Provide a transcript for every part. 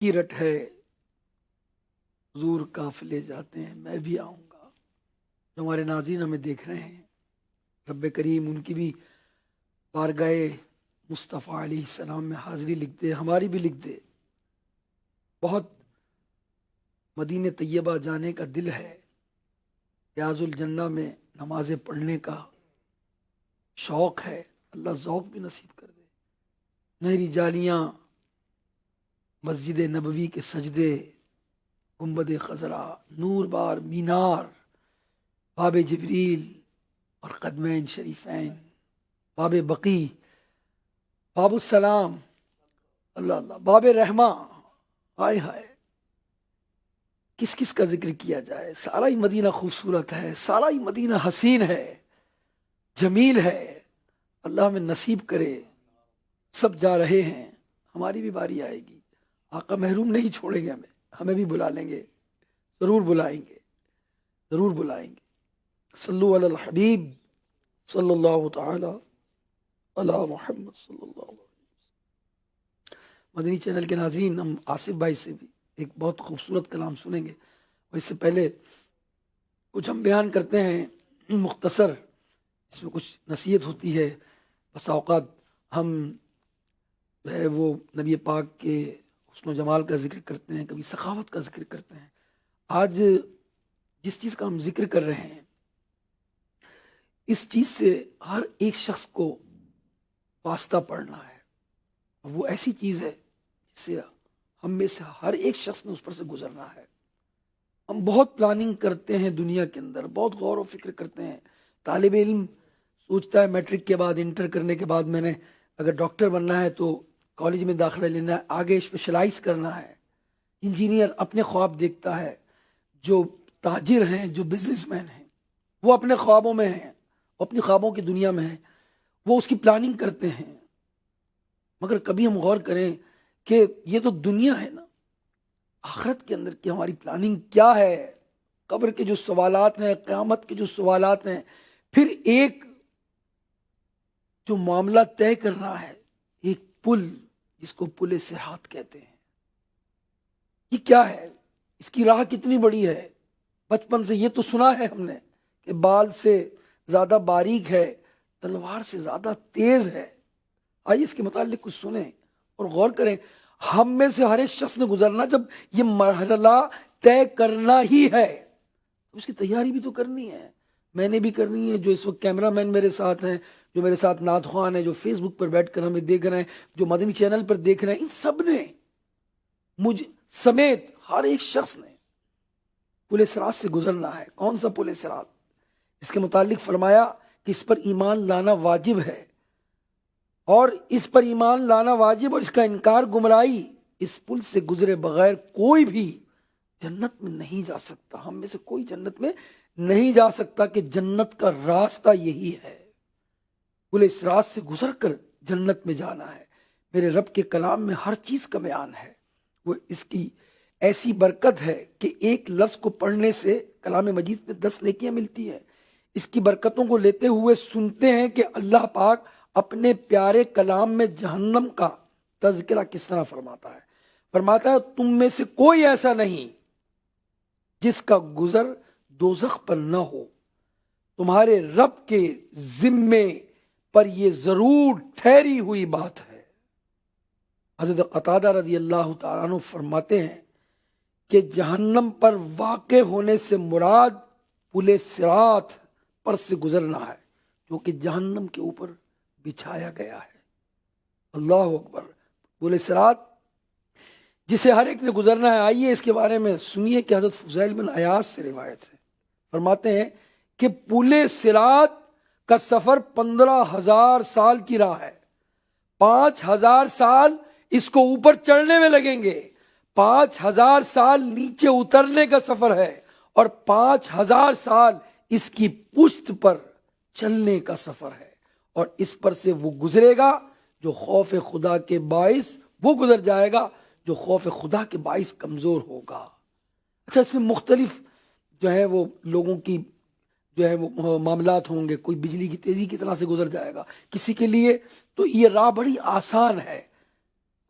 کی رٹ ہے حضور قافلے جاتے ہیں میں بھی آؤں گا۔ جو ہمارے ناظرین ہمیں دیکھ رہے ہیں، رب کریم ان کی بھی بارگاہ مصطفیٰ علیہ السلام میں حاضری لکھ دے، ہماری بھی لکھ دے۔ بہت مدینہ طیبہ جانے کا دل ہے، ریاض الجنہ میں نمازیں پڑھنے کا شوق ہے، اللہ ذوق بھی نصیب کر دے۔ نہری جالیاں، مسجد نبوی کے سجدے، گنبد خضرا، نور بار مینار، باب جبریل اور قدمین شریفین، باب بقی، باب السلام، اللہ اللہ، باب رحمہ، ہائے ہائے، کس کس کا ذکر کیا جائے؟ سارا ہی مدینہ خوبصورت ہے، سارا ہی مدینہ حسین ہے، جمیل ہے۔ اللہ ہمیں نصیب کرے، سب جا رہے ہیں، ہماری بھی باری آئے گی، آقا محروم نہیں چھوڑیں گے ہمیں بھی بلا لیں گے، ضرور بلائیں گے، ضرور بلائیں گے۔ صلو علی الحبیب صلی اللہ تعالی علی محمد صلی اللہ علیہ وسلم۔ مدنی چینل کے ناظرین، ہم آصف بھائی سے بھی ایک بہت خوبصورت کلام سنیں گے، اور اس سے پہلے کچھ ہم بیان کرتے ہیں مختصر، اس میں کچھ نصیحت ہوتی ہے۔ بس اوقات ہم جو ہے وہ نبی پاک کے حسن و جمال کا ذکر کرتے ہیں، کبھی سخاوت کا ذکر کرتے ہیں۔ آج جس چیز کا ہم ذکر کر رہے ہیں، اس چیز سے ہر ایک شخص کو واسطہ پڑنا ہے، وہ ایسی چیز ہے جس سے ہم میں سے ہر ایک شخص نے اس پر سے گزرنا ہے۔ ہم بہت پلاننگ کرتے ہیں دنیا کے اندر، بہت غور و فکر کرتے ہیں۔ طالب علم سوچتا ہے میٹرک کے بعد، انٹر کرنے کے بعد میں نے اگر ڈاکٹر بننا ہے تو کالج میں داخلہ لینا ہے، آگے اسپیشلائز کرنا ہے۔ انجینئر اپنے خواب دیکھتا ہے، جو تاجر ہیں، جو بزنس مین ہیں، وہ اپنے خوابوں میں ہیں، اپنی خوابوں کی دنیا میں ہیں، وہ اس کی پلاننگ کرتے ہیں۔ مگر کبھی ہم غور کریں کہ یہ تو دنیا ہے نا، آخرت کے اندر کی ہماری پلاننگ کیا ہے؟ قبر کے جو سوالات ہیں، قیامت کے جو سوالات ہیں، پھر ایک جو معاملہ طے کرنا ہے، ایک پل جس کو پل صراط کہتے ہیں، یہ کیا ہے؟ اس کی راہ کتنی بڑی ہے؟ بچپن سے یہ تو سنا ہے ہم نے کہ بال سے زیادہ باریک ہے، تلوار سے زیادہ تیز ہے۔ آئیے اس کے متعلق کچھ سنیں اور غور کریں۔ ہم میں سے ہر ایک شخص نے گزرنا، جب یہ مرحلہ طے کرنا ہی ہے تو اس کی تیاری بھی تو کرنی ہے، میں نے بھی کرنی ہے، جو اس وقت کیمرہ مین میرے ساتھ ہیں، جو میرے ساتھ نعت خوان ہیں، جو فیس بک پر بیٹھ کر ہمیں دیکھ رہے ہیں، جو مدنی چینل پر دیکھ رہے ہیں، ان سب نے مجھ سمیت ہر ایک شخص نے پل صراط سے گزرنا ہے۔ کون سا پل صراط؟ اس کے متعلق فرمایا کہ اس پر ایمان لانا واجب ہے، اور اس پر ایمان لانا واجب اور اس کا انکار گمراہی۔ اس پل سے گزرے بغیر کوئی بھی جنت میں نہیں جا سکتا، ہم میں سے کوئی جنت میں نہیں جا سکتا، کہ جنت کا راستہ یہی ہے، پل صراط سے گزر کر جنت میں جانا ہے۔ میرے رب کے کلام میں ہر چیز کا بیان ہے، وہ اس کی ایسی برکت ہے کہ ایک لفظ کو پڑھنے سے کلام مجید میں 10 نیکیاں ملتی ہیں۔ اس کی برکتوں کو لیتے ہوئے سنتے ہیں کہ اللہ پاک اپنے پیارے کلام میں جہنم کا تذکرہ کس طرح فرماتا ہے۔ فرماتا ہے تم میں سے کوئی ایسا نہیں جس کا گزر دوزخ پر نہ ہو، تمہارے رب کے ذمے پر یہ ضرور ٹھہری ہوئی بات ہے۔ حضرت قتادہ رضی اللہ تعالیٰ عنہ فرماتے ہیں کہ جہنم پر واقع ہونے سے مراد پل صراط پر سے گزرنا ہے، جو کہ جہنم کے اوپر بچھایا گیا ہے۔ اللہ اکبر، پل صراط جسے ہر ایک نے گزرنا ہے۔ آئیے اس کے بارے میں سنیے کہ حضرت فضیل بن عیاض سے روایت ہے، فرماتے ہیں کہ پل صراط کا سفر 15,000 سال کی راہ ہے، 5,000 سال اس کو اوپر چڑھنے میں لگیں گے، 5,000 سال نیچے اترنے کا سفر ہے، اور 5,000 سال اس کی پشت پر چلنے کا سفر ہے، اور اس پر سے وہ گزرے گا جو خوف خدا کے باعث، وہ گزر جائے گا جو خوف خدا کے باعث کمزور ہوگا۔ اچھا، اس میں مختلف جو ہے وہ لوگوں کی جو ہے وہ معاملات ہوں گے، کوئی بجلی کی تیزی کی طرح سے گزر جائے گا، کسی کے لیے تو یہ راہ بڑی آسان ہے۔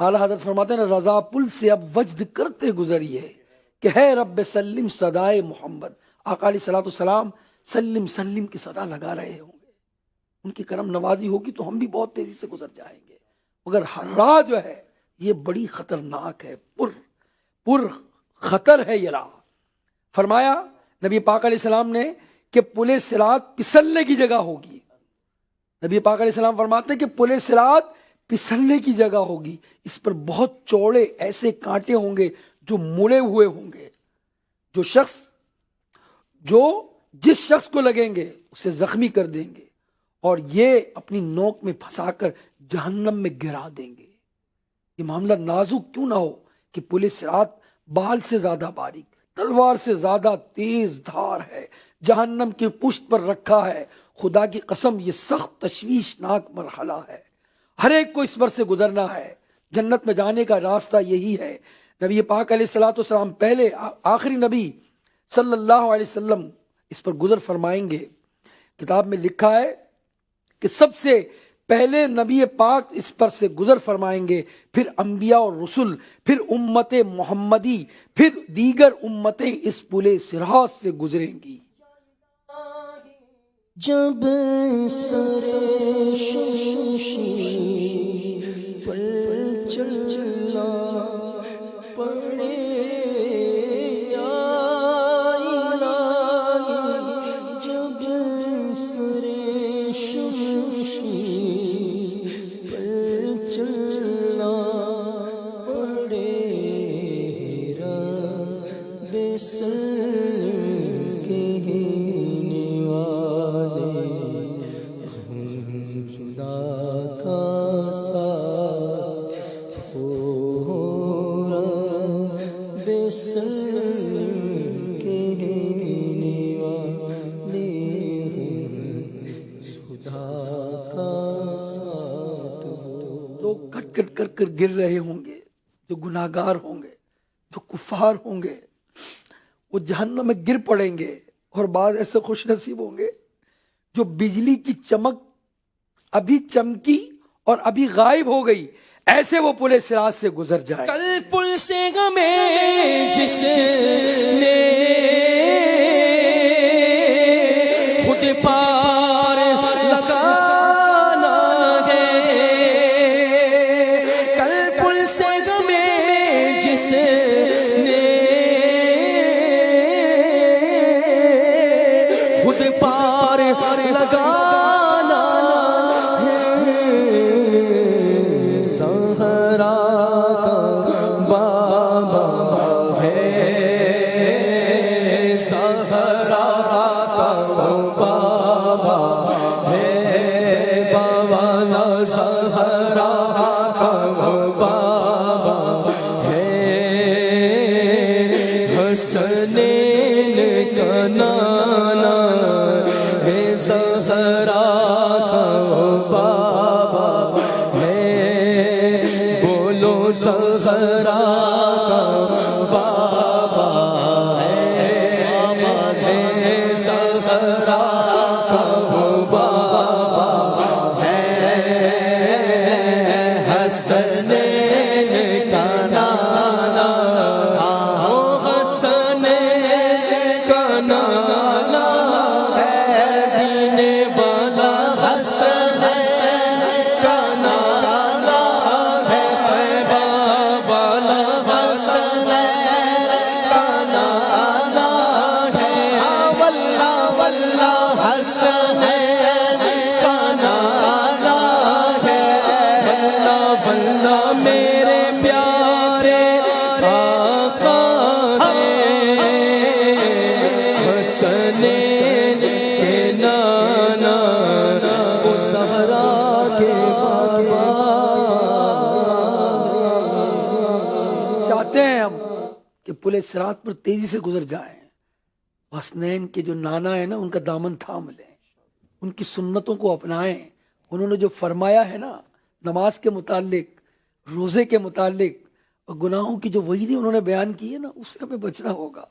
اعلیٰ حضرت فرماتے ہیں رضا پل سے اب وجد کرتے گزریے کہ ہے رب سلم صدائے محمد. آقا علیہ الصلوۃ والسلام سلم سلم کی صدا لگا رہے ہوں گے. ان کی کرم نوازی ہوگی تو ہم بھی بہت تیزی سے گزر جائیں گے. مگر ہر راہ جو ہے یہ بڑی خطرناک ہے، پر خطر ہے یہ راہ. فرمایا نبی پاک علیہ السلام نے کہ پل صراط پسلنے کی جگہ ہوگی. نبی پاک علیہ السلام فرماتے ہیں کہ پل صراط پسلنے کی جگہ ہوگی. اس پر بہت چوڑے ایسے کانٹے ہوں گے جو مڑے ہوئے ہوں گے. جس شخص کو لگیں گے اسے زخمی کر دیں گے اور یہ اپنی نوک میں پھنسا کر جہنم میں گرا دیں گے. یہ معاملہ نازک کیوں نہ ہو کہ پل صراط بال سے زیادہ باریک، تلوار سے زیادہ تیز دھار ہے، جہنم کی پشت پر رکھا ہے. خدا کی قسم یہ سخت تشویشناک مرحلہ ہے. ہر ایک کو اس پر سے گزرنا ہے. جنت میں جانے کا راستہ یہی ہے. نبی پاک علیہ الصلوۃ والسلام پہلے آخری نبی صلی اللہ علیہ وسلم اس پر گزر فرمائیں گے. کتاب میں لکھا ہے کہ سب سے پہلے نبی پاک اس پر سے گزر فرمائیں گے، پھر انبیاء اور رسل، پھر امت محمدی، پھر دیگر امتیں اس پل صراط سے گزریں گی. جب سر شمشیر پر چلنا پڑے یا الہی، جب سر شمشیر پر چلنا پڑے رب سر کہنے والے خدا کا ساتھ ہو رب سر کہنے والے خدا کا ساتھ ہو. لوگ کٹ کٹ کر کر گر رہے ہوں گے، جو گناہگار ہوں گے، جو کفار ہوں گے، وہ جہنم میں گر پڑیں گے. اور بعض ایسے خوش نصیب ہوں گے جو بجلی کی چمک ابھی چمکی اور ابھی غائب ہو گئی، ایسے وہ پل صراط سے گزر جائے. کل پل سے ہمیں جس نے خود پار لگانا ہے، کل پل سے ہمیں جس نے خود پار لگانا ہے. زہرا کا بابا ہے، زہرا کا بابا ہے، باوالا زہرا کا بابا ہے، حسنین کا نانا ہے، زہرا کا بابا ہے، بولو زہرا کا بابا ہے، زہرا کا بابا ہے، حسنین کا نانا، حسنین کا نانا ہے، دینے والا حسنین کا نانا ہے، والا حسنین کا نانا ہے، واللہ واللہ حسنین کا نانا ہے، واللہ واللہ میرے پیارے آقا ہے، حسنین کے نانا وہ زہرا کے بابا. چاہتے ہیں ہم کہ پل صراط پر تیزی سے گزر جائیں. حسنین کے جو نانا ہے نا، ان کا دامن تھام لیں، ان کی سنتوں کو اپنائیں. انہوں نے جو فرمایا ہے نا نماز کے متعلق، روزے کے متعلق اور گناہوں کی جو وعیدیں انہوں نے بیان کی ہے نا، اس سے ہمیں بچنا ہوگا،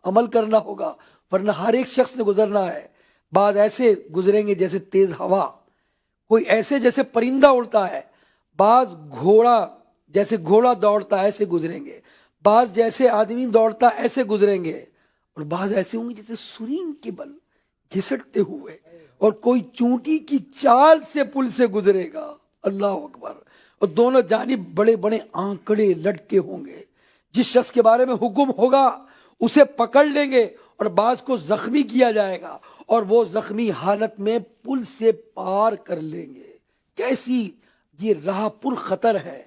عمل کرنا ہوگا، ورنہ ہر ایک شخص نے گزرنا ہے. بعض ایسے گزریں گے جیسے تیز ہوا، کوئی ایسے جیسے پرندہ اڑتا ہے، بعض گھوڑا جیسے گھوڑا دوڑتا ایسے گزریں گے، بعض جیسے آدمی دوڑتا ایسے گزریں گے، اور بعض ایسے ہوں گے جیسے سرین کے بل گھسٹتے ہوئے، اور کوئی چونٹی کی چال سے پل سے گزرے گا۔ اللہ اکبر۔ اور دونوں جانب بڑے بڑے آنکڑے لٹکے ہوں گے، جس شخص کے بارے میں حکم ہوگا اسے پکڑ لیں گے، اور بعض کو زخمی کیا جائے گا، اور وہ زخمی حالت میں پل سے پار کر لیں گے۔ کیسی یہ راہ پر خطر ہے،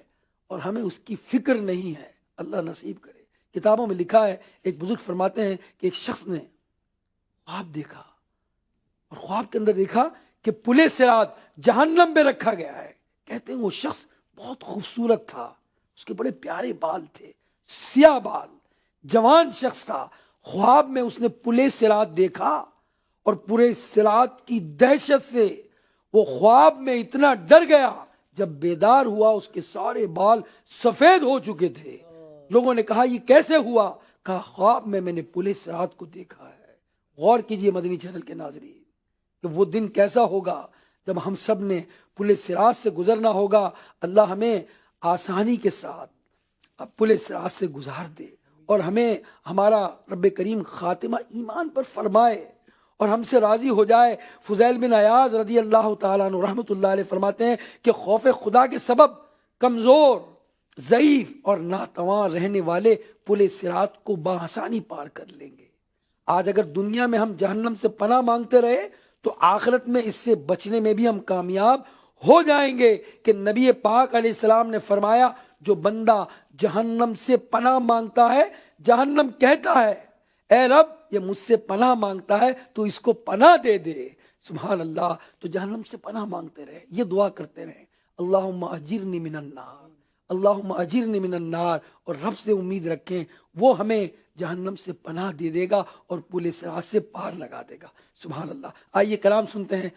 اور ہمیں اس کی فکر نہیں ہے۔ اللہ نصیب کرے۔ کتابوں میں لکھا ہے، ایک بزرگ فرماتے ہیں کہ ایک شخص نے خواب دیکھا، اور خواب کے اندر دیکھا کہ پل صراط جہنم میں رکھا گیا ہے۔ کہتے ہیں وہ شخص بہت خوبصورت تھا، اس کے بڑے پیارے بال تھے، سیاہ بال، جوان شخص تھا۔ خواب میں اس نے پل صراط دیکھا، اور پل صراط کی دہشت سے وہ خواب میں اتنا ڈر گیا، جب بیدار ہوا اس کے سارے بال سفید ہو چکے تھے۔ لوگوں نے کہا یہ کیسے ہوا؟ کہا خواب میں نے پل صراط کو دیکھا ہے۔ غور کیجئے مدنی چینل کے ناظرین کہ وہ دن کیسا ہوگا جب ہم سب نے پل صراط سے گزرنا ہوگا۔ اللہ ہمیں آسانی کے ساتھ پل صراط سے گزار دے، اور ہمیں ہمارا رب کریم خاتمہ ایمان پر فرمائے، اور ہم سے راضی ہو جائے۔ فضیل بن عیاض رضی اللہ تعالیٰ عنہ رحمۃ اللہ علیہ فرماتے ہیں کہ خوف خدا کے سبب کمزور، ضعیف اور ناتواں رہنے والے پل صراط کو بآسانی پار کر لیں گے۔ آج اگر دنیا میں ہم جہنم سے پناہ مانگتے رہے تو آخرت میں اس سے بچنے میں بھی ہم کامیاب ہو جائیں گے، کہ نبی پاک علیہ السلام نے فرمایا جو بندہ جہنم سے پناہ مانگتا ہے، جہنم کہتا ہے اے رب یہ مجھ سے پناہ مانگتا ہے تو اس کو پناہ دے دے۔ سبحان اللہ۔ تو جہنم سے پناہ مانگتے رہے، یہ دعا کرتے رہے، اللہم اجرنی من النار، اللہم اجرنی من النار، اور رب سے امید رکھیں وہ ہمیں جہنم سے پناہ دے دے گا اور پل صراط سے پار لگا دے گا۔ سبحان اللہ۔ آئیے کلام سنتے ہیں